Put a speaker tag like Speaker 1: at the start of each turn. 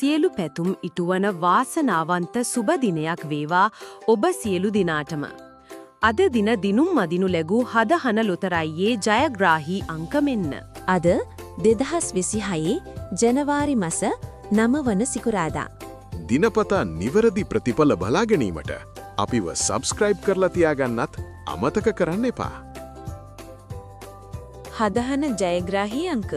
Speaker 1: සියලු පැතුම් ඉටුවන වාසනාවන්ත සුබ දිනයක් වේවා ඔබ සියලු දිනාටම. අද දින දිනුම් මදිනු ලැබූ හදහන ලොතරැයියේ ජයග්‍රාහී අංක මෙන්න.
Speaker 2: අද 2026 ජනවාරි මස 9 වන සිකුරාදා.
Speaker 3: දිනපතා නිවැරදි ප්‍රතිඵල බලා ගැනීමට අපිව සබ්ස්ක්‍රයිබ් කරලා තියාගන්නත් අමතක කරන්න එපා.
Speaker 2: හදහන ජයග්‍රාහී අංක